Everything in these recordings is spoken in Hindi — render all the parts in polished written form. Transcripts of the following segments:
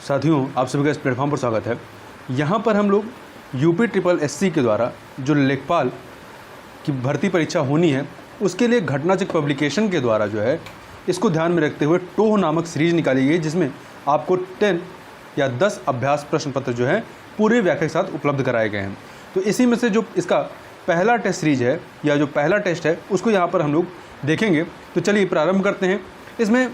साथियों, आप सभी का इस प्लेटफॉर्म पर स्वागत है। यहाँ पर हम लोग UPSSC के द्वारा जो लेखपाल की भर्ती परीक्षा होनी है उसके लिए घटनाचक पब्लिकेशन के द्वारा जो है इसको ध्यान में रखते हुए टोह नामक सीरीज निकाली गई, जिसमें आपको 10 या 10 अभ्यास प्रश्न पत्र जो है पूरे व्याख्या के साथ उपलब्ध कराए गए हैं। तो इसी में से जो इसका पहला टेस्ट सीरीज है या जो पहला टेस्ट है उसको यहाँ पर हम लोग देखेंगे। तो चलिए प्रारंभ करते हैं। इसमें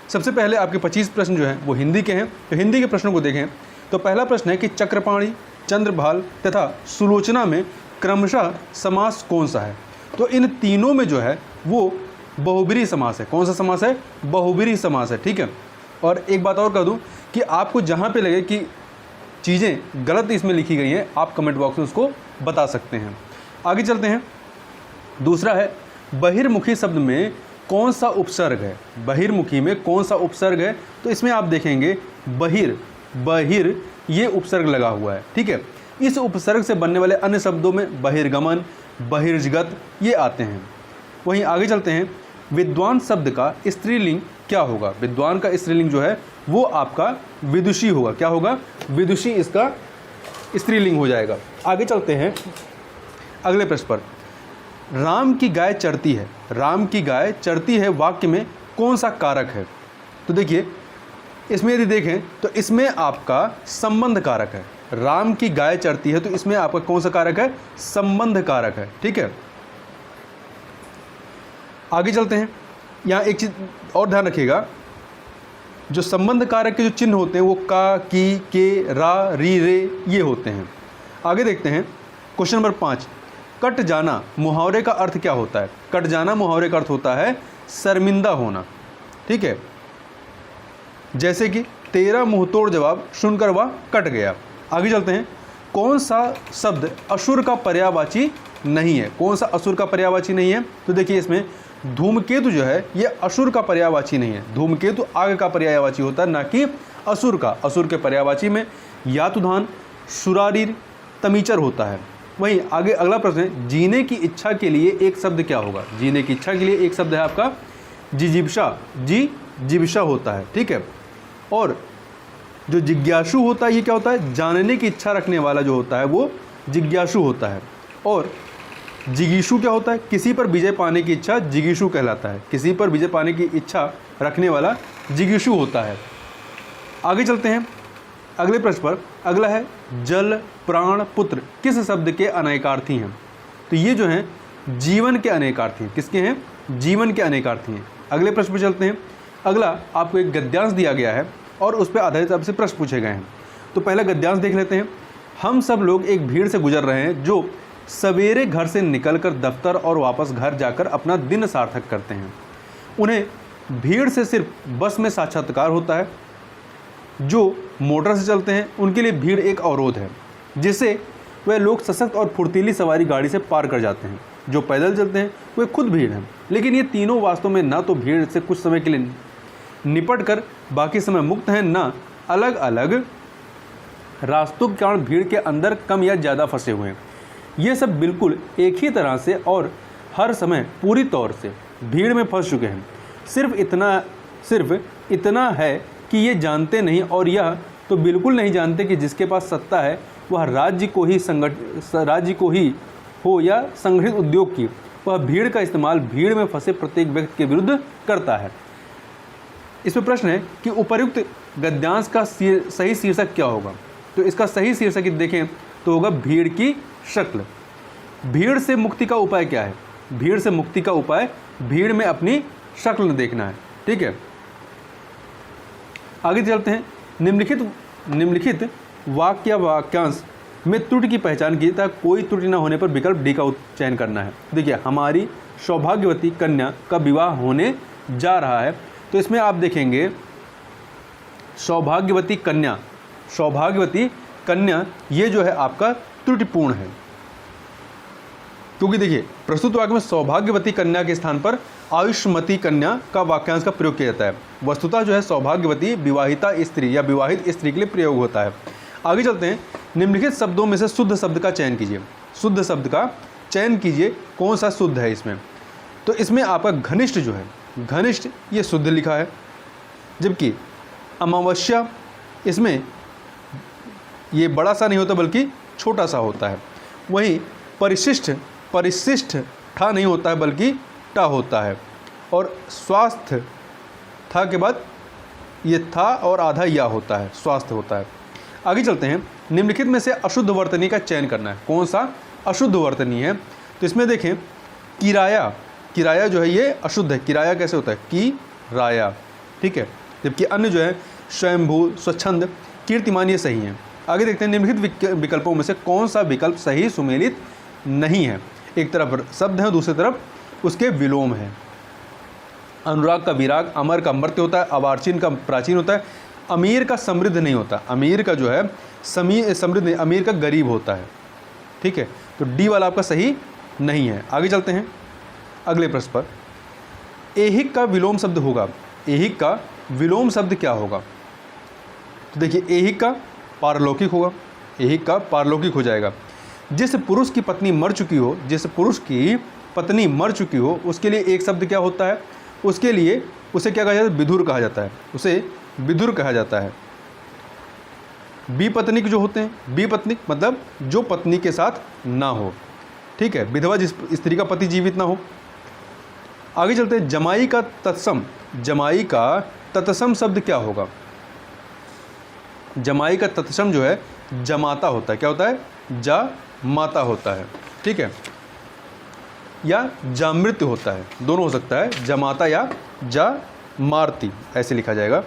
सबसे पहले आपके 25 प्रश्न जो हैं वो हिंदी के हैं। तो हिंदी के प्रश्नों को देखें तो पहला प्रश्न है कि चक्रपाणी, चंद्रभाल तथा सुलोचना में क्रमशः समास कौन सा है। तो इन तीनों में जो है वो बहुब्रीहि समास है। कौन सा समास है? बहुब्रीहि समास है। ठीक है। और एक बात और कह दूं कि आपको जहाँ पे लगे कि चीज़ें गलत इसमें लिखी गई हैं, आप कमेंट बॉक्स में उसको बता सकते हैं। आगे चलते हैं। दूसरा है बहिर्मुखी शब्द में कौन सा उपसर्ग है। बहिर्मुखी में कौन सा उपसर्ग है? तो इसमें आप देखेंगे बहिर ये उपसर्ग लगा हुआ है। ठीक है। इस उपसर्ग से बनने वाले अन्य शब्दों में बहिर्गमन, बहिर्जगत ये आते हैं। वहीं आगे चलते हैं। विद्वान शब्द का स्त्रीलिंग क्या होगा? विद्वान का स्त्रीलिंग जो है वो आपका विदुषी होगा। क्या होगा? विदुषी इसका स्त्रीलिंग हो जाएगा। आगे चलते हैं अगले प्रश्न पर। राम की गाय चरती है। राम की गाय चरती है वाक्य में कौन सा कारक है? तो देखिए इसमें यदि देखें तो इसमें आपका संबंध कारक है। राम की गाय चरती है तो इसमें आपका कौन सा कारक है? संबंध कारक है। ठीक है। आगे चलते हैं। यहाँ एक चीज और ध्यान रखिएगा, जो संबंध कारक के जो चिन्ह होते हैं वो का, की, के, रा, री, रे ये होते हैं। आगे देखते हैं क्वेश्चन नंबर 5। कट जाना मुहावरे का अर्थ क्या होता है? कट जाना मुहावरे का अर्थ होता है शर्मिंदा होना। ठीक है। जैसे कि तेरा मुंहतोड़ जवाब सुनकर वह कट गया। आगे चलते हैं। कौन सा शब्द असुर का पर्यायवाची नहीं है? कौन सा असुर का पर्यायवाची नहीं है? तो देखिए इसमें धूमकेतु जो है ये असुर का पर्यायवाची नहीं है। धूमकेतु आग का पर्यायवाची होता है, ना कि असुर का। असुर के पर्यायवाची में यातुधान, सुरारीर, तमीचर होता है। वहीं आगे अगला प्रश्न है जीने की इच्छा के लिए एक शब्द क्या होगा? जीने की इच्छा के लिए एक शब्द है आपका जिजीविषा। जिजीविषा होता है। ठीक है। और जो जिज्ञासु होता है ये क्या होता है? जानने की इच्छा रखने वाला जो होता है वो जिज्ञासु होता है। और जिगीषु क्या होता है? किसी पर विजय पाने की इच्छा जिगीषु कहलाता है। किसी पर विजय पाने की इच्छा रखने वाला जिगीषु होता है। आगे चलते हैं अगले प्रश्न पर। अगला है जल, प्राण, पुत्र किस शब्द के अनेकार्थी हैं? तो ये जो हैं जीवन के अनेकार्थी हैं। किसके हैं? जीवन के अनेकार्थी हैं। अगले प्रश्न पर चलते हैं। अगला आपको एक गद्यांश दिया गया है और उस पर आधारित आपसे प्रश्न पूछे गए हैं। तो पहला गद्यांश देख लेते हैं। हम सब लोग एक भीड़ से गुजर रहे हैं जो सवेरे घर से निकलकर दफ्तर और वापस घर जाकर अपना दिन सार्थक करते हैं। उन्हें भीड़ से सिर्फ बस में साक्षात्कार होता है। जो मोटर से चलते हैं उनके लिए भीड़ एक अवरोध है जिसे वह लोग सशक्त और फुर्तीली सवारी गाड़ी से पार कर जाते हैं। जो पैदल चलते हैं वे खुद भीड़ हैं। लेकिन ये तीनों वास्तव में ना तो भीड़ से कुछ समय के लिए निपट कर बाकी समय मुक्त हैं, ना अलग अलग रास्तों के कारण भीड़ के अंदर कम या ज़्यादा फंसे हुए हैं। ये सब बिल्कुल एक ही तरह से और हर समय पूरी तौर से भीड़ में फंस चुके हैं। सिर्फ इतना है कि ये जानते नहीं, और यह तो बिल्कुल नहीं जानते कि जिसके पास सत्ता है वह राज्य को ही हो या संगठित उद्योग की, वह भीड़ का इस्तेमाल भीड़ में फंसे प्रत्येक व्यक्ति के विरुद्ध करता है। इसमें प्रश्न है कि उपर्युक्त गद्यांश का सही शीर्षक क्या होगा? तो इसका सही शीर्षक यदि देखें तो होगा भीड़ की शक्ल। भीड़ से मुक्ति का उपाय क्या है? भीड़ से मुक्ति का उपाय भीड़ में अपनी शक्ल देखना है। ठीक है। आगे चलते हैं। निम्नलिखित वाक्य या वाक्यांश में त्रुटि की पहचान की तथा कोई त्रुटि न होने पर विकल्प डी का चयन करना है। देखिए हमारी सौभाग्यवती कन्या का विवाह होने जा रहा है। तो इसमें आप देखेंगे सौभाग्यवती कन्या ये जो है आपका त्रुटिपूर्ण है, क्योंकि देखिए प्रस्तुत वाक्य में सौभाग्यवती कन्या के स्थान पर आयुष्मती कन्या का वाक्यांश का प्रयोग किया जाता है। वस्तुतः जो है सौभाग्यवती विवाहिता स्त्री या विवाहित स्त्री के लिए प्रयोग होता है। आगे चलते हैं। निम्नलिखित शब्दों में से शुद्ध शब्द का चयन कीजिए। शुद्ध शब्द का चयन कीजिए, कौन सा शुद्ध है इसमें? तो इसमें आपका घनिष्ठ जो है, घनिष्ठ ये शुद्ध लिखा है, जबकि अमावस्या इसमें ये बड़ा सा नहीं होता बल्कि छोटा सा होता है। वहीं परिशिष्ट परिशिष्ट ठा नहीं होता है बल्कि टा होता है। और स्वास्थ्य था के बाद ये था और आधा या होता है, स्वास्थ्य होता है। आगे चलते हैं, निम्नलिखित में से अशुद्ध वर्तनी का चयन करना है। कौन सा अशुद्ध वर्तनी है? तो इसमें देखें, किराया, किराया जो है ये अशुद्ध है। किराया कैसे होता है? किराया, ठीक है। जबकि अन्य जो है स्वयंभू, स्वच्छंद, कीर्तिमान ये सही है। आगे देखते हैं, निम्नलिखित विकल्पों में से कौन सा विकल्प सही सुमेलित नहीं है? एक तरफ शब्द है, दूसरी तरफ उसके विलोम है। अनुराग का विराग, अमर का अमर्त्य होता है, अवार्चीन का प्राचीन होता है, अमीर का समृद्ध नहीं होता। अमीर का जो है समृद्ध नहीं, अमीर का गरीब होता है, ठीक है। तो डी वाला आपका सही नहीं है। आगे चलते हैं अगले प्रश्न पर। ऐहिक का विलोम शब्द होगा, ऐहिक का विलोम शब्द क्या होगा? तो देखिए, ऐहिक का पारलौकिक होगा, ऐहिक का पारलौकिक हो जाएगा। जिस पुरुष की पत्नी मर चुकी हो, जिस पुरुष की पत्नी मर चुकी हो, उसके लिए एक शब्द क्या होता है? उसके लिए उसे क्या कहा जाता है? विधुर कहा जाता है, उसे विधुर कहा जाता है। विपत्निक जो होते हैं, विपत्निक मतलब जो पत्नी के साथ ना हो, ठीक है, विधवा जिस स्त्री का पति जीवित ना हो। आगे चलते हैं, जमाई का तत्सम, जमाई का तत्सम शब्द क्या होगा? जमाई का तत्सम जो है जमाता होता है। क्या होता है? जामाता होता है, ठीक है, या जामृत्य होता है, दोनों हो सकता है, जमाता या जामारती, ऐसे लिखा जाएगा,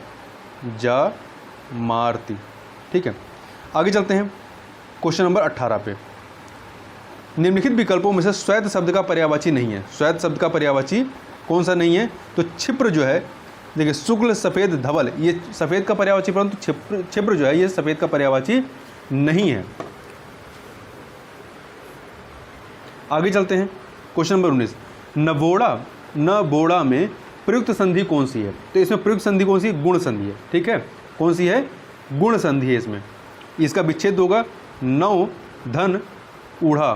जामारती, ठीक है। आगे चलते हैं क्वेश्चन नंबर 18 पे। निम्नलिखित विकल्पों में से श्वेत शब्द का पर्यायवाची नहीं है। श्वेत शब्द का पर्यायवाची कौन सा नहीं है? तो क्षिप्र जो है, देखिए, शुक्ल, सफ़ेद, धवल, ये सफ़ेद का पर्यायवाची, परंतु क्षिप्र जो है ये सफ़ेद का पर्यायवाची नहीं है। आगे चलते हैं क्वेश्चन नंबर 19। नवोड़ा, नबोड़ा में प्रयुक्त संधि कौन सी है? तो इसमें प्रयुक्त संधि कौन सी? गुण संधि है, ठीक है। कौन सी है? गुण संधि है इसमें। इसका विच्छेद होगा नौ धन ऊढ़ा।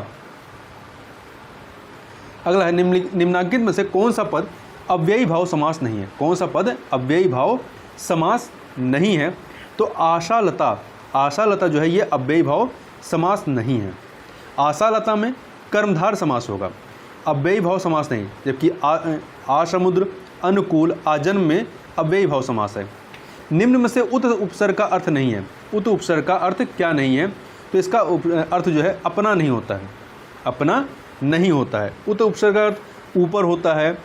अगला है, निम्नांकित में से कौन सा पद अव्ययी भाव समास नहीं है? कौन सा पद अव्ययी भाव समास नहीं है? तो आशालता, आशालता जो है ये अव्ययी भाव समास नहीं है। आशालता में कर्मधार समास होगा, अव्ययी भाव समास नहीं। जबकि आसमुद्र, अनुकूल, आजन्म में अव्ययी भाव समास है। निम्न में से उत उपसर्ग का अर्थ नहीं है। उत उपसर्ग का अर्थ क्या नहीं है? तो इसका अर्थ जो है अपना नहीं होता है, अपना नहीं होता है। उत उपसर्ग का अर्थ ऊपर होता है,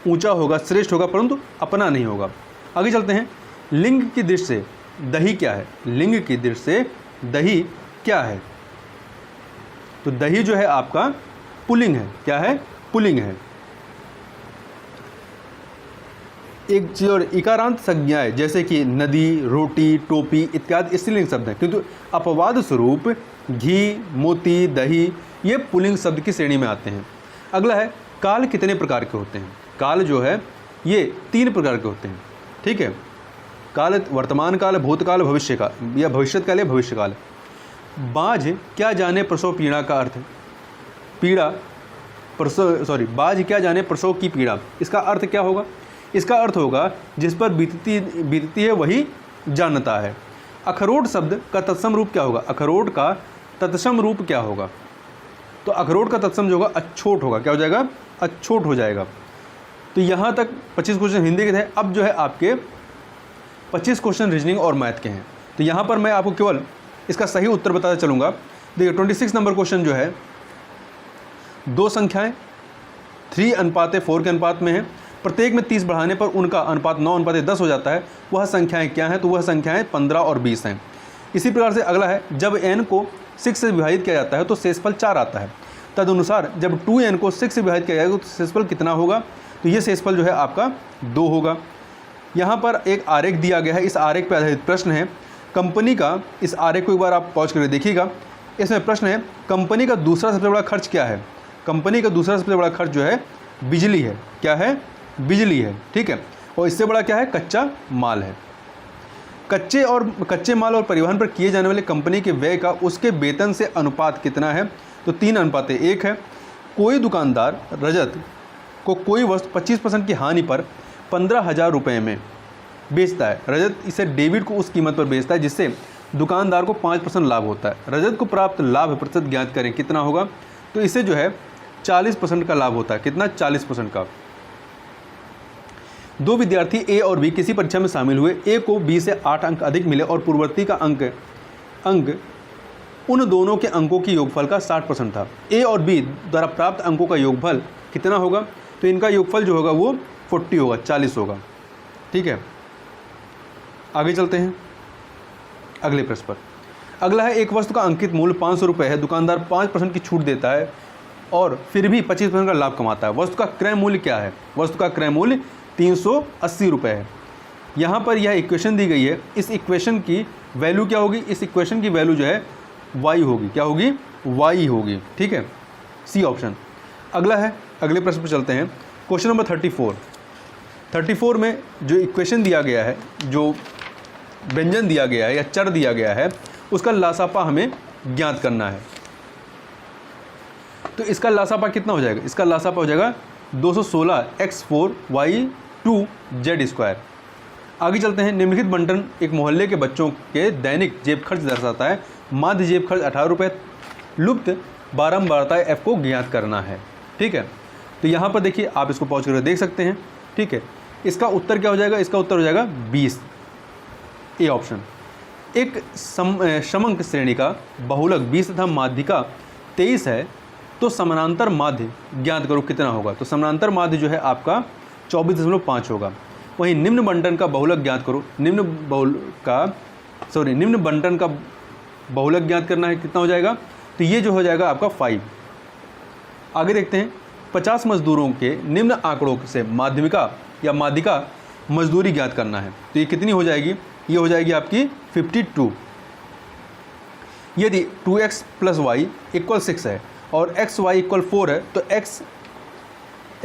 ऊंचा होगा, श्रेष्ठ होगा, परंतु अपना नहीं होगा। आगे चलते हैं, लिंग की दृष्टि से दही क्या है? लिंग की दृष्टि से दही क्या है? तो दही जो है आपका पुल्लिंग है। क्या है? पुल्लिंग है। एक चीज और, इकारांत संज्ञाएं जैसे कि नदी, रोटी, टोपी इत्यादि स्त्रीलिंग शब्द हैं, किंतु अपवाद स्वरूप घी, मोती, दही ये पुल्लिंग शब्द की श्रेणी में आते हैं। अगला है, काल कितने प्रकार के होते हैं? काल जो है ये 3 प्रकार के होते हैं, ठीक है। काल वर्तमान काल, भूतकाल, भविष्य काल, या भविष्यत काल या भविष्यकाल। बाज क्या जाने प्रसव पीड़ा का अर्थ है? पीड़ा बाज क्या जाने प्रसव की पीड़ा, इसका अर्थ क्या होगा? इसका अर्थ होगा जिस पर बीतती है वही जानता है। अखरोट शब्द का तत्सम रूप क्या होगा? अखरोट का तत्सम रूप क्या होगा? तो अखरोट का तत्सम जो होगा अछोट होगा। क्या हो जाएगा? अछोट हो जाएगा। तो यहाँ तक 25 क्वेश्चन हिंदी के थे। अब जो है आपके 25 क्वेश्चन रीजनिंग और मैथ के हैं। तो यहाँ पर मैं आपको केवल इसका सही उत्तर बताता चलूँगा। देखिए 26 नंबर क्वेश्चन जो है, 2 संख्याएं 3:4 के अनुपात में है। प्रत्येक में 30 बढ़ाने पर उनका अनुपात 9:10 हो जाता है। वह संख्याएं क्या हैं? तो वह संख्याएं 15 और 20 हैं। इसी प्रकार से अगला है, जब n को 6 से विभाजित किया जाता है तो शेषफल 4 आता है। तदनुसार जब 2n को 6 से विभाजित किया जाएगा तो शेषफल कितना होगा? तो ये शेषफल जो है आपका 2 होगा। यहाँ पर एक आरेख दिया गया है, इस आरेख पर आधारित प्रश्न है कंपनी का। इस आरेख को एक बार आप पॉज करके देखिएगा। इसमें प्रश्न है, कंपनी का दूसरा सबसे बड़ा खर्च क्या है? कंपनी का दूसरा सबसे बड़ा खर्च जो है बिजली है। क्या है? बिजली है, ठीक है। और इससे बड़ा क्या है? कच्चा माल है। कच्चे माल और परिवहन पर किए जाने वाले कंपनी के व्यय का उसके वेतन से अनुपात कितना है? तो 3:1 है। कोई दुकानदार रजत को कोई वस्तु 25% की हानि पर 15,000 रुपये में बेचता है। रजत इसे डेबिट को उस कीमत पर बेचता है जिससे दुकानदार को 5% लाभ होता है। रजत को प्राप्त लाभ प्रतिशत ज्ञात करें, कितना होगा? तो इसे जो है 40% का लाभ होता है। कितना? 40% का। दो विद्यार्थी ए और बी किसी परीक्षा में शामिल हुए। ए को बी से 8 अंक अधिक मिले और पूर्ववर्ती का अंक उन दोनों के अंकों की योगफल का 60% था। ए और बी द्वारा प्राप्त अंकों का योगफल कितना होगा? तो इनका योगफल जो होगा वो 40 होगा, 40 होगा। ठीक है, आगे चलते हैं अगले प्रश्न पर। अगला है, एक वस्तु का अंकित मूल्य 500 रुपये है। दुकानदार 5% की छूट देता है और फिर भी 25% का लाभ कमाता है। वस्तु का क्रय मूल्य क्या है? वस्तु का क्रय मूल्य 380 रुपये है। यहाँ पर यह इक्वेशन दी गई है। इस इक्वेशन की वैल्यू क्या होगी? इस इक्वेशन की वैल्यू जो है y होगी। क्या होगी? y होगी। ठीक है, सी ऑप्शन। अगला है, अगले प्रश्न पर चलते हैं। क्वेश्चन नंबर 34 में जो इक्वेशन दिया गया है, जो व्यंजन दिया गया है या चर दिया गया है, उसका लासापा हमें ज्ञात करना है। तो इसका लासापा कितना हो जाएगा? इसका लासापा हो जाएगा 216x4y2z²। आगे चलते हैं। निम्नलिखित बंटन एक मोहल्ले के बच्चों के दैनिक जेब खर्च दर्शाता है। माध्य जेब खर्च 18 रुपये, लुप्त बारंबारता f को ज्ञात करना है। ठीक है, तो यहाँ पर देखिए, आप इसको पॉज करके देख सकते हैं। ठीक है, इसका उत्तर क्या हो जाएगा? इसका उत्तर हो जाएगा 20, ए ऑप्शन। एक समंक श्रेणी का बहुलक 20 तथा माध्यिका 23 है, तो समानांतर माध्य ज्ञात करो, कितना होगा? तो समानांतर माध्य जो है आपका 24.5 होगा। वहीं निम्न बंटन का बहुलक ज्ञात करो। निम्न बंटन का बहुलक ज्ञात करना है, कितना हो जाएगा? तो ये जो हो जाएगा आपका 5। आगे देखते हैं। 50 मजदूरों के निम्न आंकड़ों से माध्यमिका या माध्यिका मजदूरी ज्ञात करना है। तो ये कितनी हो जाएगी? ये हो जाएगी आपकी 52। यदि 2x + y = 6 है और xy = 4 है, तो x ×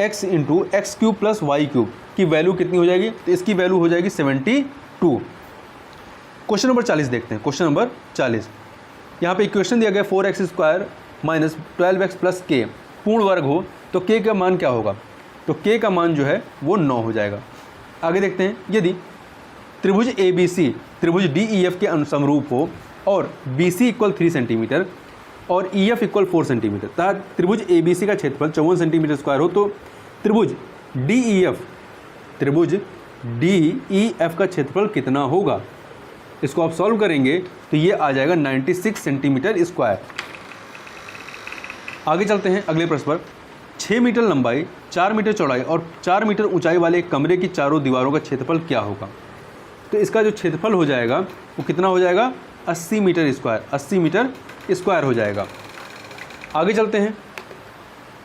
x³ + y³ की वैल्यू कितनी हो जाएगी? तो इसकी वैल्यू हो जाएगी 72। क्वेश्चन नंबर 40 देखते हैं। क्वेश्चन नंबर 40, यहाँ पे इक्वेशन दिया गया 4x² - 12x + k पूर्ण वर्ग हो तो k का मान क्या होगा? तो k का मान जो है वो 9 हो जाएगा। आगे देखते हैं। यदि त्रिभुज ABC त्रिभुज DEF के अनुसमरूप हो और BC = 3 सेंटीमीटर और EF = 4 सेंटीमीटर तथा त्रिभुज ABC का क्षेत्रफल 54 सेंटीमीटर² हो, तो त्रिभुज DEF का क्षेत्रफल कितना होगा? इसको आप सॉल्व करेंगे तो ये आ जाएगा 96 सेंटीमीटर²। आगे चलते हैं अगले प्रश्न पर। 6 मीटर लंबाई, 4 मीटर चौड़ाई और 4 मीटर ऊंचाई वाले एक कमरे की चारों दीवारों का क्षेत्रफल क्या होगा? तो इसका जो क्षेत्रफल हो जाएगा वो कितना हो जाएगा? 80 मीटर²। 80 मीटर² हो जाएगा। आगे चलते हैं।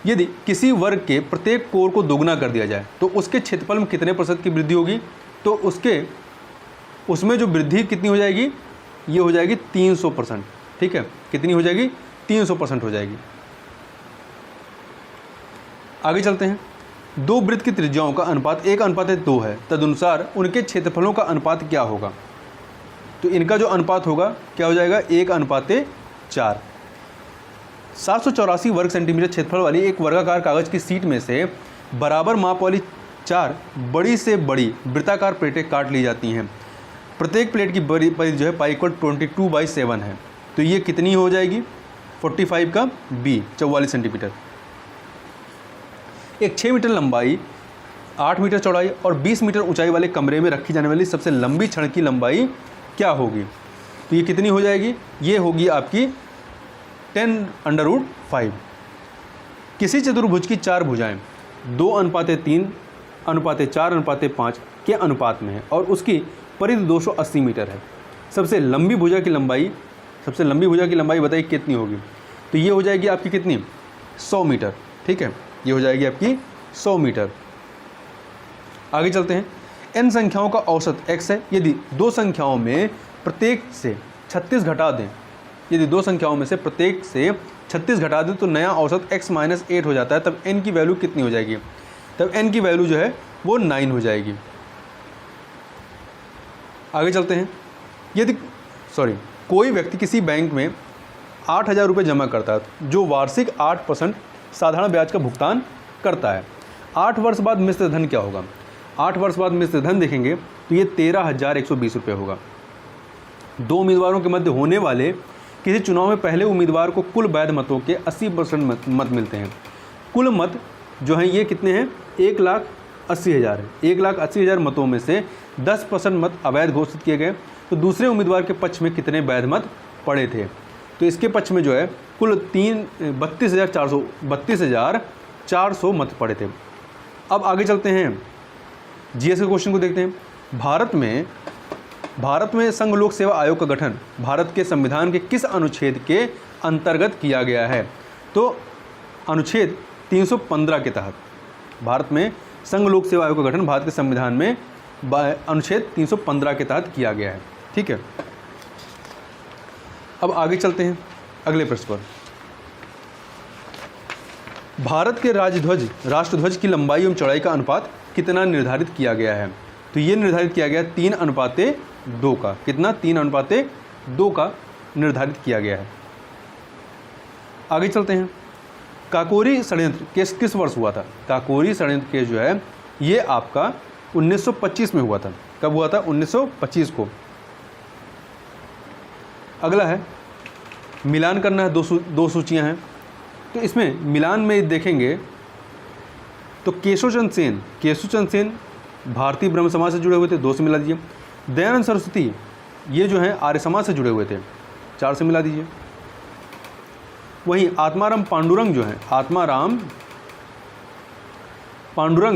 यदि किसी वर्ग के प्रत्येक कोण को दोगुना कर दिया जाए तो उसके क्षेत्रफल में कितने % की वृद्धि होगी? तो उसमें जो वृद्धि कितनी हो जाएगी? ये हो जाएगी 300%। ठीक है, कितनी हो जाएगी? 300% हो जाएगी। आगे चलते हैं। दो वृत्त की त्रिज्याओं का अनुपात 1:2 है, तदनुसार उनके क्षेत्रफलों का अनुपात क्या होगा? तो इनका जो अनुपात होगा क्या हो जाएगा? 1:4। 784 वर्ग सेंटीमीटर क्षेत्रफल वाली एक वर्गाकार कागज की शीट में से बराबर माप वाली 4 बड़ी से बड़ी वृत्ताकार प्लेटें काट ली जाती हैं। प्रत्येक प्लेट की परिधि जो है पाई = 22/7 है। तो ये कितनी हो जाएगी? 45 का B, 44 सेंटीमीटर। एक 6 मीटर लंबाई, 8 मीटर चौड़ाई और 20 मीटर ऊंचाई वाले कमरे में रखी जाने वाली सबसे लंबी छड़ की लंबाई क्या होगी? तो ये कितनी हो जाएगी? ये होगी आपकी 10√5। किसी चतुर्भुज की 4 भुजाएं 2:3, 4:5 के अनुपात में है और उसकी परिधि 280 मीटर है। सबसे लंबी भुजा की लंबाई बताइए कितनी होगी? तो ये हो जाएगी आपकी कितनी? 100 मीटर। ठीक है, ये हो जाएगी आपकी 100 मीटर। आगे चलते हैं। n संख्याओं का औसत x है। यदि दो संख्याओं में प्रत्येक से 36 घटा दें, तो नया औसत x - 8 हो जाता है। तब n की वैल्यू कितनी हो जाएगी? तब n की वैल्यू जो है वो 9 हो जाएगी। आगे चलते हैं। कोई व्यक्ति किसी बैंक में 8,000 रुपये जमा करता है, जो वार्षिक 8% साधारण ब्याज का भुगतान करता है। 8 वर्ष बाद मिश्र धन क्या होगा? 8 वर्ष बाद मिश्र धन देखेंगे तो ये 13,120 रुपये होगा। दो उम्मीदवारों के मध्य होने वाले किसी चुनाव में पहले उम्मीदवार को कुल वैध मतों के 80% मत मिलते हैं। कुल मत जो हैं ये कितने हैं? 1,80,000 है। 1,80,000 मतों में से 10% मत अवैध घोषित किए गए। तो दूसरे उम्मीदवार के पक्ष में कितने वैध मत पड़े थे? तो इसके पक्ष में जो है कुल 32,400 मत पड़े थे। अब आगे चलते हैं, जीएस के क्वेश्चन को देखते हैं। भारत में संघ लोक सेवा आयोग का गठन भारत के संविधान के किस अनुच्छेद के अंतर्गत किया गया है? तो अनुच्छेद 315 के तहत भारत में संघ लोक सेवा आयोग का गठन भारत के संविधान में अनुच्छेद 315 के तहत किया गया है। ठीक है, अब आगे चलते हैं अगले प्रश्न पर। भारत के राष्ट्रध्वज की लंबाई एवं चौड़ाई का अनुपात कितना निर्धारित किया गया है? तो ये निर्धारित किया गया 3:2 का। कितना? 3:2 का निर्धारित किया गया है। आगे चलते हैं, काकोरी षड्यंत्र किस वर्ष हुआ था? काकोरी षड्यंत्र केस जो है ये आपका 1925 में हुआ था। कब हुआ था? 1925 को। अगला है मिलान करना है, दो सूचियां हैं। तो इसमें मिलान में देखेंगे तो केशवचंद सेन भारतीय ब्रह्म समाज से जुड़े हुए थे, 2 से मिला दीजिए। दयानंद सरस्वती ये जो है आर्य समाज से जुड़े हुए थे, 4 से मिला दीजिए। वहीं आत्माराम पांडुरंग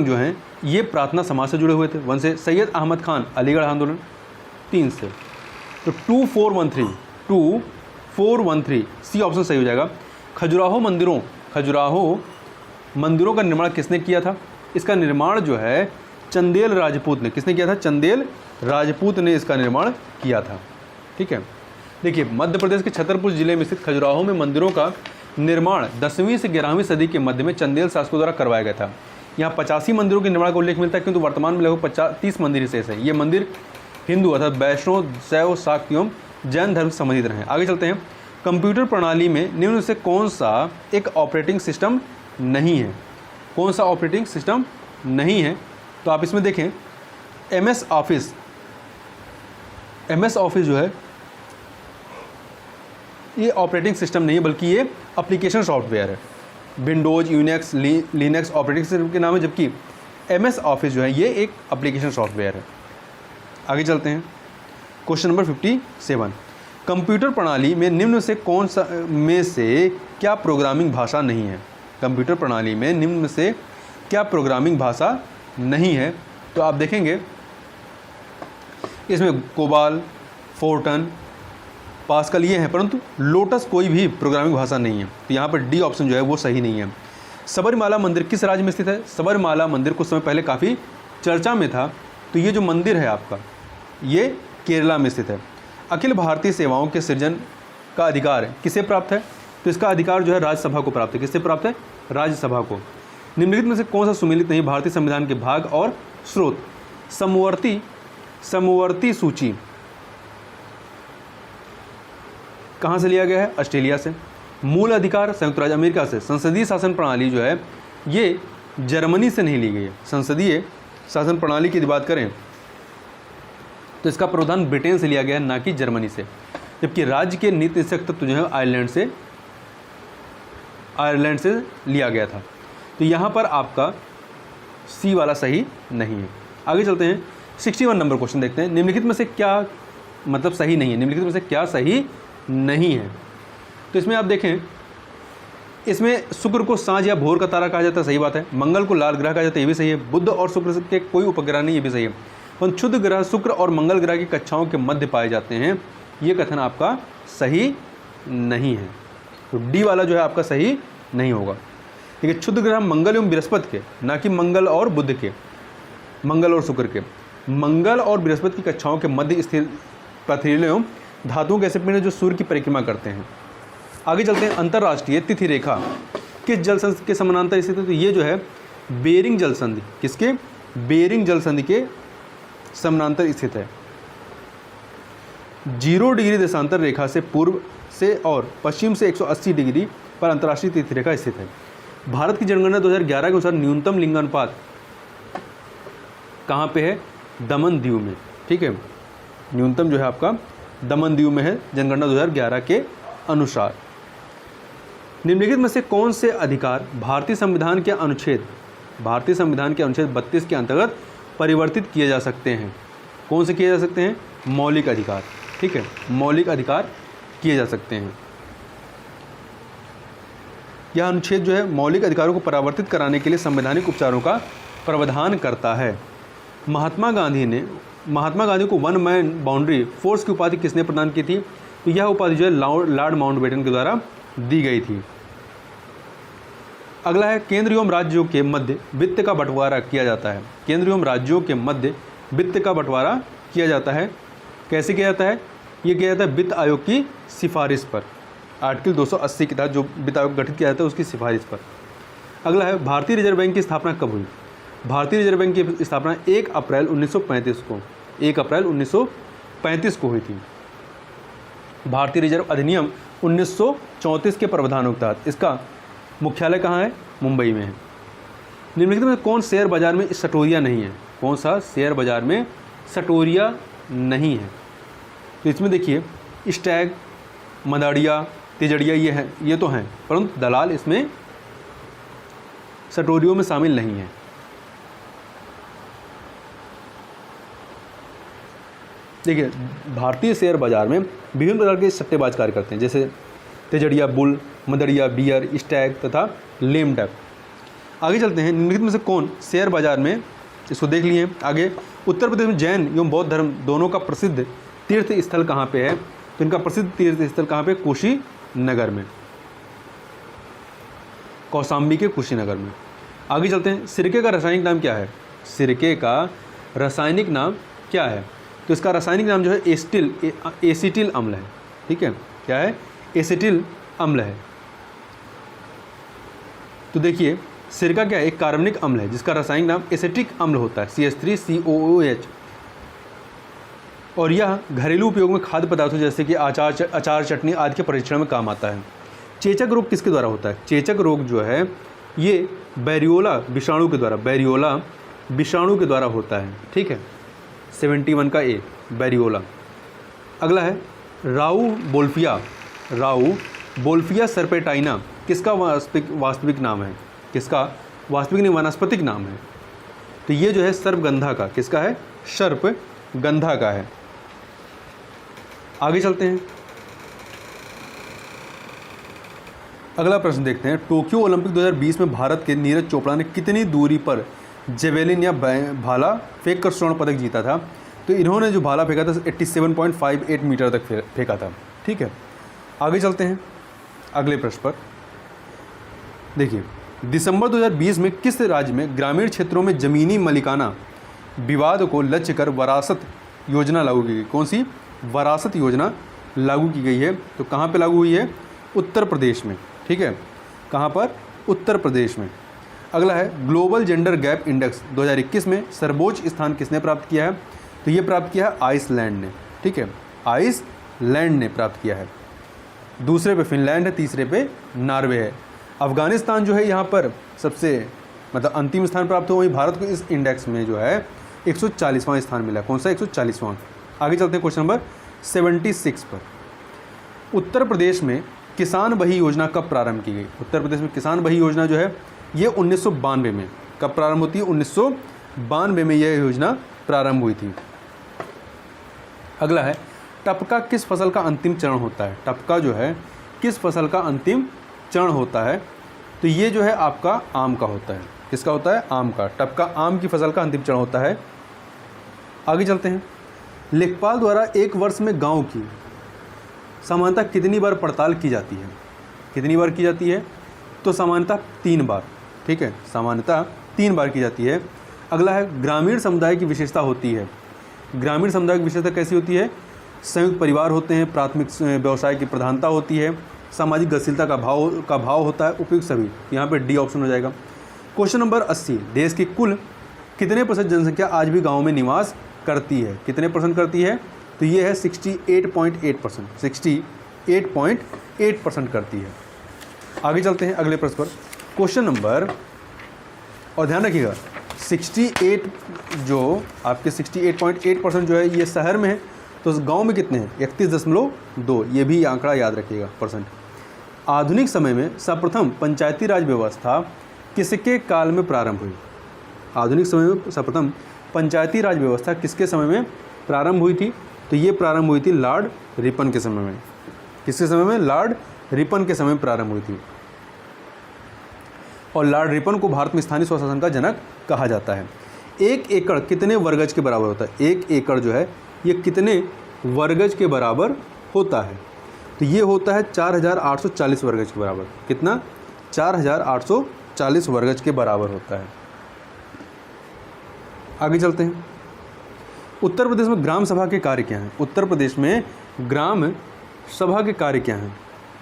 जो हैं ये प्रार्थना समाज से जुड़े हुए थे, 1 से। सैयद अहमद खान अलीगढ़ आंदोलन, 3 से। तो 2413 सी ऑप्शन सही हो जाएगा। खजुराहो मंदिरों का निर्माण किसने किया था? इसका निर्माण जो है चंदेल राजपूत ने। किसने किया था? चंदेल राजपूत ने इसका निर्माण किया था। ठीक है, देखिए मध्य प्रदेश के छतरपुर जिले में स्थित खजुराहो में मंदिरों का निर्माण 10वीं से 11वीं सदी के मध्य में चंदेल शासकों द्वारा करवाया गया था। यहाँ 85 मंदिरों के निर्माण का उल्लेख मिलता है, किंतु वर्तमान में लगभग 30 मंदिर शेष है। ये मंदिर हिंदू अर्थात वैष्णव, शैव, शाक्त एवं जैन धर्म से संबंधित रहे। आगे चलते हैं, कंप्यूटर प्रणाली में निम्न से कौन सा एक ऑपरेटिंग सिस्टम नहीं है? कौन सा ऑपरेटिंग सिस्टम नहीं है? तो आप इसमें देखें MS ऑफिस जो है ये ऑपरेटिंग सिस्टम नहीं है, बल्कि ये एप्लीकेशन सॉफ्टवेयर है। Windows, Unix, Linux operating system के नाम है, जबकि MS ऑफिस जो है ये एक एप्लीकेशन सॉफ्टवेयर है। आगे चलते हैं, क्वेश्चन नंबर 57। कंप्यूटर प्रणाली में निम्न से कौन सा में से क्या प्रोग्रामिंग भाषा नहीं है? कंप्यूटर प्रणाली में निम्न से क्या प्रोग्रामिंग भाषा नहीं है? तो आप देखेंगे इसमें कोबाल, फोर्टन, पास्कल ये हैं, परंतु लोटस कोई भी प्रोग्रामिंग भाषा नहीं है। तो यहाँ पर डी ऑप्शन जो है वो सही नहीं है। सबरीमाला मंदिर किस राज्य में स्थित है? सबरीमाला मंदिर कुछ समय पहले काफ़ी चर्चा में था। तो ये जो मंदिर है आपका ये केरला में स्थित है। अखिल भारतीय सेवाओं के सृजन का अधिकार किसे प्राप्त है? तो इसका अधिकार जो है राज्यसभा को प्राप्त है। किससे प्राप्त है? राज्यसभा को। निम्नलिखित में से कौन सा सुमेलित नहीं भारतीय संविधान के भाग और स्रोत? समवर्ती सूची कहाँ से लिया गया है? ऑस्ट्रेलिया से। मूल अधिकार संयुक्त राज्य अमेरिका से। संसदीय शासन प्रणाली जो है ये जर्मनी से नहीं ली गई है। संसदीय शासन प्रणाली की बात करें तो इसका प्रावधान ब्रिटेन से लिया गया है, ना कि जर्मनी से। जबकि राज्य के नीति निषेधक तत्व जो है आयरलैंड से लिया गया था। तो यहाँ पर आपका सी वाला सही नहीं है। आगे चलते हैं, 61 नंबर क्वेश्चन देखते हैं। निम्नलिखित में से क्या मतलब सही नहीं है? निम्नलिखित में से क्या सही नहीं है? तो इसमें आप देखें, इसमें शुक्र को सांझ या भोर का तारा कहा जाता है, सही बात है। मंगल को लाल ग्रह कहा जाता है, ये भी सही है। बुध और शुक्र के कोई उपग्रह नहीं, ये भी सही है। पर क्षुद्र ग्रह शुक्र और मंगल ग्रह की कक्षाओं के मध्य पाए जाते हैं, ये कथन आपका सही नहीं है। तो डी वाला जो है आपका सही नहीं होगा। ठीक है, क्षुद्र ग्रह मंगल एवं बृहस्पति के, ना कि मंगल और बुध के, मंगल और शुक्र के। मंगल और बृहस्पति की कक्षाओं के मध्य स्थित पथरीले एवं धातुओं के ऐसे पिंड जो सूर्य की परिक्रमा करते हैं। आगे चलते हैं, अंतर्राष्ट्रीय तिथि रेखा किस जल संधि के समानांतर स्थित है? तो ये जो है बेरिंग जल संधि, किसके? बेरिंग जल संधि के समानांतर स्थित है। 0 डिग्री देशांतर रेखा से पूर्व से और पश्चिम से 180 डिग्री पर अंतर्राष्ट्रीय तिथि रेखा स्थित है। भारत की जनगणना 2011 के अनुसार न्यूनतम लिंगानुपात कहाँ पे है? दमन दीव में, ठीक है, न्यूनतम जो है आपका दमन दीव में है जनगणना 2011 के अनुसार। निम्नलिखित में से कौन से अधिकार भारतीय संविधान के अनुच्छेद 32 के अंतर्गत परिवर्तित किए जा सकते हैं? कौन से किए जा सकते हैं? मौलिक अधिकार, ठीक है, मौलिक अधिकार किए जा सकते हैं। यह अनुच्छेद जो है मौलिक अधिकारों को परावर्तित कराने के लिए संवैधानिक उपचारों का प्रावधान करता है। महात्मा गांधी को वन मैन बाउंड्री फोर्स की उपाधि किसने प्रदान की थी? तो यह उपाधि जो है लॉर्ड माउंटबेटन के द्वारा दी गई थी। अगला है केंद्र एवं राज्यों के मध्य वित्त का बंटवारा किया जाता है। केंद्र एवं राज्यों के मध्य वित्त का बंटवारा किया जाता है। कैसे किया जाता है? ये किया जाता है वित्त आयोग की सिफारिश पर, आर्टिकल 280 के तहत जो वित्त आयोग गठित किया जाता है उसकी सिफारिश पर। अगला है भारतीय रिजर्व बैंक की स्थापना कब हुई? भारतीय रिजर्व बैंक की स्थापना 1 अप्रैल 1935 को हुई थी। भारतीय रिजर्व अधिनियम 1934 के प्रावधानों के तहत इसका मुख्यालय कहाँ है? मुंबई में है। निम्नलिखित में कौन शेयर बाजार में सटोरिया नहीं है? कौन सा शेयर बाजार में सटोरिया नहीं है? तो इसमें देखिए स्टैग, मदारिया, तिजड़िया ये तो हैं, परंतु दलाल इसमें सटोरियों में शामिल नहीं है। देखिए भारतीय शेयर बाजार में विभिन्न प्रकार के सट्टेबाज कार्य करते हैं, जैसे तिजड़िया बुल, मदरिया बियर, स्टैग तथा लेम डक। आगे चलते हैं, निम्नलिखित में से कौन शेयर बाजार में, इसको देख लिए आगे, उत्तर प्रदेश में जैन एवं बौद्ध धर्म दोनों का प्रसिद्ध तीर्थ स्थल कहाँ पे है? तो इनका प्रसिद्ध तीर्थ स्थल कहाँ पे? कुशीनगर में, कौशाम्बी के कुशीनगर में। आगे चलते हैं, सिरके का रासायनिक नाम क्या है? सिरके का रासायनिक नाम क्या है? तो इसका रासायनिक नाम जो है एसिटिल अम्ल है, ठीक है, क्या है? एसिटिल अम्ल है। तो देखिए सिरका क्या है? एक कार्बनिक अम्ल है जिसका रासायनिक नाम एसिटिक अम्ल होता है, CH3COOH, और यह घरेलू उपयोग में खाद्य पदार्थों जैसे कि अचार, चटनी आदि के परीक्षण में काम आता है। चेचक रोग किसके द्वारा होता है? चेचक रोग जो है ये बैरियोला विषाणु के द्वारा होता है, ठीक है, 71 का ए, बैरियोला। अगला है राउ बोल्फिया सर्पेटाइना किसका वास्तविक नाम है? किसका वास्तविक नहीं, वानस्पतिक नाम है? तो ये जो है सर्पगंधा का, किसका है? सर्पगंधा का है। आगे चलते हैं, अगला प्रश्न देखते हैं। टोक्यो ओलंपिक 2020 में भारत के नीरज चोपड़ा ने कितनी दूरी पर जेवेलिन या भाला फेंक कर स्वर्ण पदक जीता था? तो इन्होंने जो भाला फेंका था 87.58 मीटर तक फेंका था, ठीक है। आगे चलते हैं अगले प्रश्न पर। देखिए दिसंबर 2020 में किस राज्य में ग्रामीण क्षेत्रों में ज़मीनी मालिकाना विवाद को लक्ष्य कर वरासत योजना लागू की गई? कौन सी वरासत योजना लागू की गई है? तो कहाँ पे लागू हुई है? उत्तर प्रदेश में, ठीक है, कहाँ पर? उत्तर प्रदेश में। अगला है ग्लोबल जेंडर गैप इंडेक्स 2021 में सर्वोच्च स्थान किसने प्राप्त किया है? तो ये प्राप्त किया है आइसलैंड ने, ठीक है, आइसलैंड ने प्राप्त किया है। दूसरे पे फिनलैंड है, तीसरे पे नॉर्वे है। अफगानिस्तान जो है यहाँ पर सबसे अंतिम स्थान प्राप्त हुआ, वहीं भारत को इस इंडेक्स में जो है 140वां स्थान मिला। कौन सा? 140वां। आगे चलते हैं क्वेश्चन नंबर 76 पर। उत्तर प्रदेश में किसान बही योजना कब प्रारंभ की गई? उत्तर प्रदेश में किसान बही योजना जो है ये 1992 में कब प्रारंभ होती है? 1992 में यह योजना प्रारंभ हुई थी। अगला है टपका किस फसल का अंतिम चरण होता है? टपका जो है किस फसल का अंतिम चरण होता है? तो ये जो है आपका आम का होता है। किसका होता है? आम का। टपका आम की फसल का अंतिम चरण होता है। आगे चलते हैं। लेखपाल द्वारा एक वर्ष में गांव की सामान्यतः कितनी बार पड़ताल की जाती है? कितनी बार की जाती है? तो सामान्यतः 3 बार, ठीक है, सामान्यतः 3 बार की जाती है। अगला है ग्रामीण समुदाय की विशेषता होती है। ग्रामीण समुदाय की विशेषता कैसी होती है? संयुक्त परिवार होते हैं, प्राथमिक व्यवसाय की प्रधानता होती है, सामाजिक गतिशीलता का भाव होता है, उपयुक्त सभी। यहाँ पे डी ऑप्शन हो जाएगा। Question number 80। देश की कुल कितने % जनसंख्या आज भी गाँव में निवास करती है? कितने % करती है? तो ये है 68.8%, 68.8% करती है। आगे चलते हैं अगले प्रश्न पर। क्वेश्चन नंबर, और ध्यान रखिएगा 68 जो आपके 68.8% जो है ये शहर में है, तो गांव में कितने हैं 31.2, ये भी आंकड़ा याद रखिएगा परसेंट। आधुनिक समय में सर्वप्रथम पंचायती राज व्यवस्था किसके काल में प्रारंभ हुई? आधुनिक समय में सर्वप्रथम पंचायती राज व्यवस्था किसके समय में प्रारंभ हुई थी? तो ये प्रारंभ हुई थी लॉर्ड रिपन के समय में। किसके समय में? लॉर्ड रिपन के समय में प्रारंभ हुई थी। और लॉर्ड रिपन को भारत में स्थानीय स्वशासन का जनक कहा जाता है। 1 एकड़ कितने वर्गज के बराबर होता है? 1 एकड़ जो है ये कितने वर्गज के बराबर होता है? तो ये होता है 4840 वर्गज के बराबर। कितना? 4840 वर्गज के बराबर होता है। आगे चलते हैं। उत्तर प्रदेश में ग्राम सभा के कार्य क्या हैं? उत्तर प्रदेश में ग्राम सभा के कार्य क्या हैं?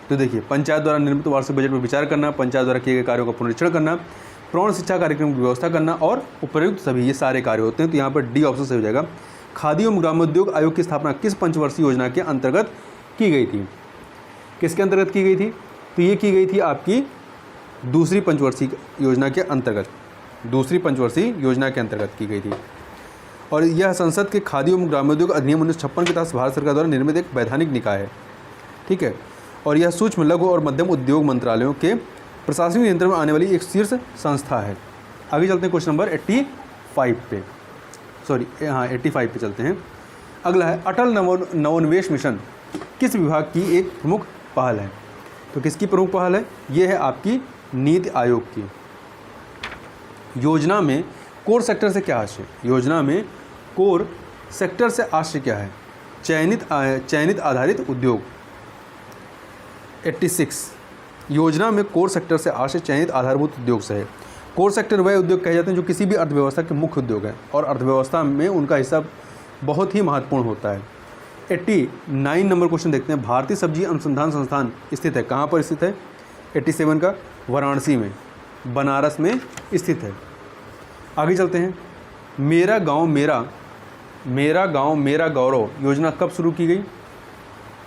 तो देखिए, पंचायत द्वारा निर्मित वार्षिक बजट पर विचार करना, पंचायत द्वारा किए गए कार्यों का पुनरीक्षण करना, प्रौढ़ शिक्षा कार्यक्रम की व्यवस्था करना और उपयुक्त सभी, ये सारे कार्य होते हैं। तो यहाँ पर डी ऑप्शन सही हो जाएगा। खादी एवं ग्रामोद्योग आयोग की स्थापना किस पंचवर्षीय योजना के अंतर्गत की गई थी? किसके अंतर्गत की गई थी? तो ये की गई थी आपकी दूसरी पंचवर्षीय योजना के अंतर्गत, दूसरी पंचवर्षीय योजना के अंतर्गत की गई थी। और यह संसद के खादी एवं ग्रामोद्योग अधिनियम 1956 के तहत भारत सरकार द्वारा निर्मित एक वैधानिक निकाय है। ठीक है। और यह सूक्ष्म, लघु और मध्यम उद्योग मंत्रालयों के प्रशासनिक नियंत्रण में आने वाली एक शीर्ष संस्था है। आगे चलते हैं क्वेश्चन नंबर 85 पे, 85 पे चलते हैं। अगला है अटल नवोन्मेष मिशन किस विभाग की एक प्रमुख पहल है? तो किसकी प्रमुख पहल है? ये है आपकी नीति आयोग की। योजना में कोर सेक्टर से क्या आशय? योजना में कोर सेक्टर से आशय क्या है? चयनित आधारित उद्योग। 86 योजना में कोर सेक्टर से आशय चयनित आधारभूत उद्योग से है। कोर सेक्टर वह उद्योग कहे जाते हैं जो किसी भी अर्थव्यवस्था के मुख्य उद्योग हैं और अर्थव्यवस्था में उनका हिस्सा बहुत ही महत्वपूर्ण होता है। 89 नंबर क्वेश्चन देखते हैं। भारतीय सब्जी अनुसंधान संस्थान स्थित है, कहाँ पर स्थित है? 87 का वाराणसी में, बनारस में स्थित है। आगे चलते हैं। मेरा गांव मेरा गौरव योजना कब शुरू की गई?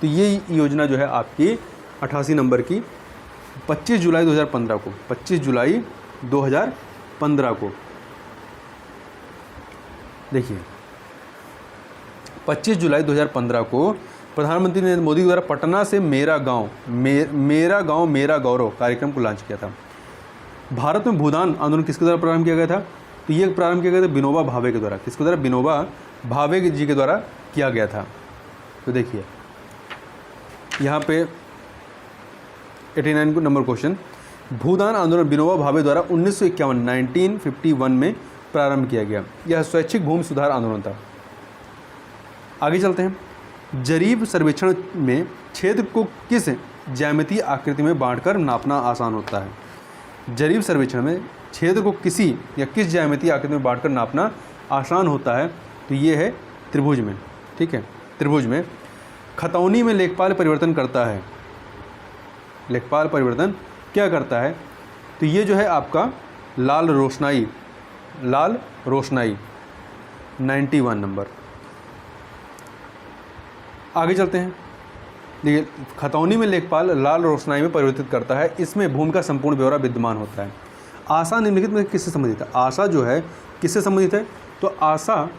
तो ये योजना जो है आपकी 88 नंबर की 25 जुलाई 2015 को, 25 जुलाई 2015 को, देखिए 25 जुलाई 2015 को प्रधानमंत्री नरेंद्र मोदी द्वारा पटना से मेरा गांव मेरा गौरव कार्यक्रम को लॉन्च किया था। भारत में भूदान आंदोलन किसके द्वारा प्रारंभ किया गया था? तो ये प्रारंभ किया गया था विनोबा भावे के द्वारा। किसके द्वारा? विनोबा भावे जी के द्वारा किया गया था। तो देखिए यहाँ पे 89 नंबर क्वेश्चन, भूदान आंदोलन विनोबा भावे द्वारा 1951 में प्रारंभ किया गया। यह स्वैच्छिक भूमि सुधार आंदोलन था। आगे चलते हैं। जरीब सर्वेक्षण में क्षेत्र को किस ज्यामितीय आकृति में बांटकर नापना आसान होता है? जरीब सर्वेक्षण में क्षेत्र को किस ज्यामितीय आकृति में बांटकर नापना आसान होता है? तो ये है त्रिभुज में। ठीक है, त्रिभुज में। खतौनी में लेखपाल परिवर्तन करता है। लेखपाल परिवर्तन क्या करता है? तो ये जो है आपका लाल रोशनाई 91 नंबर। आगे चलते हैं। देखिए, खतौनी में लेखपाल लाल रोशनाई में परिवर्तित करता है। इसमें भूमि का संपूर्ण ब्यौरा विद्यमान होता है। आशा निम्नलिखित में किससे संबंधित है? आशा जो है किससे संबंधित है? तो आशा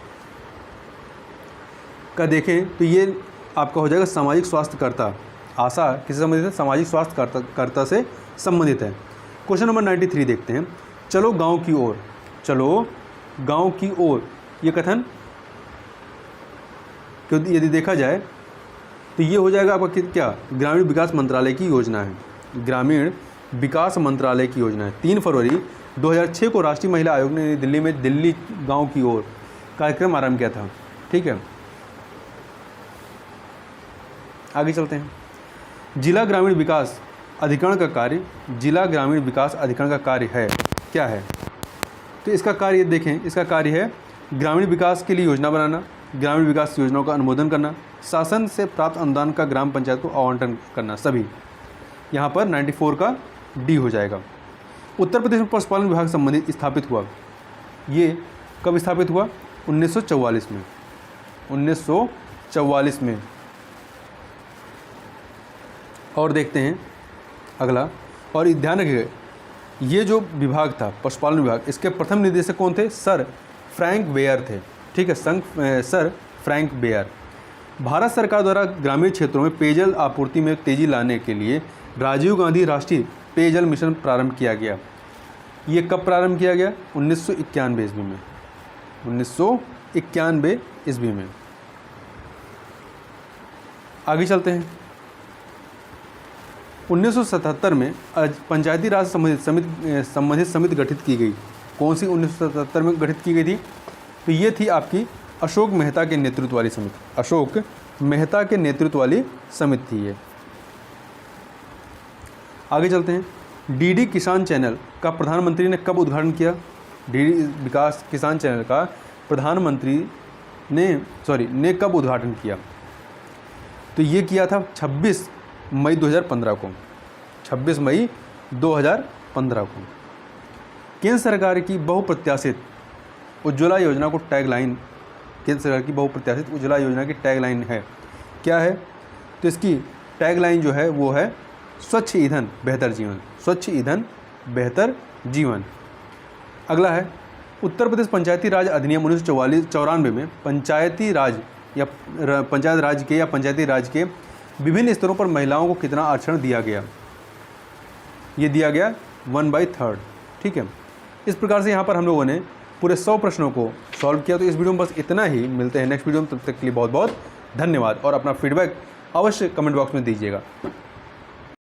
का देखें तो ये आपका हो जाएगा सामाजिक स्वास्थ्यकर्ता। आशा किससे संबंधित है? सामाजिक स्वास्थ्यकर्ता से संबंधित है। क्वेश्चन नंबर 93 देखते हैं। चलो गांव की ओर, चलो गांव की ओर, ये कथन यदि देखा जाए तो ये हो जाएगा आपका क्या? ग्रामीण विकास मंत्रालय की योजना है। ग्रामीण विकास मंत्रालय की योजना है। 3 फरवरी 2006 को राष्ट्रीय महिला आयोग ने दिल्ली में दिल्ली गांव की ओर कार्यक्रम आरंभ किया था। ठीक है, आगे चलते हैं। जिला ग्रामीण विकास अधिकरण का कार्य, जिला ग्रामीण विकास अधिकरण का कार्य है क्या है? तो इसका कार्य देखें, इसका कार्य है ग्रामीण विकास के लिए योजना बनाना, ग्रामीण विकास योजनाओं का अनुमोदन करना, शासन से प्राप्त अनुदान का ग्राम पंचायत को आवंटन करना, सभी। यहाँ पर 94 का डी हो जाएगा। उत्तर प्रदेश में पशुपालन विभाग संबंधित स्थापित हुआ, ये कब स्थापित हुआ? 1944 में, 1944 में। और देखते हैं अगला, और ध्यान रखिएगा ये जो विभाग था पशुपालन विभाग, इसके प्रथम निदेशक कौन थे? सर फ्रैंक बेयर थे। ठीक है, सर फ्रैंक बेयर। भारत सरकार द्वारा ग्रामीण क्षेत्रों में पेयजल आपूर्ति में तेजी लाने के लिए राजीव गांधी राष्ट्रीय पेयजल मिशन प्रारंभ किया गया। ये कब प्रारंभ किया गया? 1991 ईस्वी में। 1991 ईस्वी में। आगे चलते हैं। 1977 में पंचायती राज संबंधित समिति गठित की गई। कौन सी 1977 में गठित की गई थी? तो ये थी आपकी अशोक मेहता के नेतृत्व वाली समिति। अशोक मेहता के नेतृत्व वाली समिति थी ये। आगे चलते हैं। डीडी किसान चैनल का प्रधानमंत्री ने कब उद्घाटन किया? डीडी विकास किसान चैनल का प्रधानमंत्री ने कब उद्घाटन किया? तो ये किया था 26 मई 2015 को। 26 मई 2015 को। केंद्र सरकार की बहुप्रत्याशित उज्ज्वला योजना को टैगलाइन, केंद्र सरकार की बहुप्रत्याशित उज्ज्वला योजना की टैगलाइन है, क्या है? तो इसकी टैगलाइन जो है वो है स्वच्छ ईंधन बेहतर जीवन। स्वच्छ ईंधन बेहतर जीवन। अगला है उत्तर प्रदेश पंचायती राज अधिनियम 1994 में पंचायती राज के विभिन्न स्तरों पर महिलाओं को कितना आरक्षण दिया गया? ये दिया गया 1/3। ठीक है, इस प्रकार से यहाँ पर हम लोगों ने पूरे 100 प्रश्नों को सॉल्व किया। तो इस वीडियो में बस इतना ही। मिलते हैं नेक्स्ट वीडियो में, तब तक के लिए बहुत बहुत धन्यवाद और अपना फीडबैक अवश्य कमेंट बॉक्स में दीजिएगा।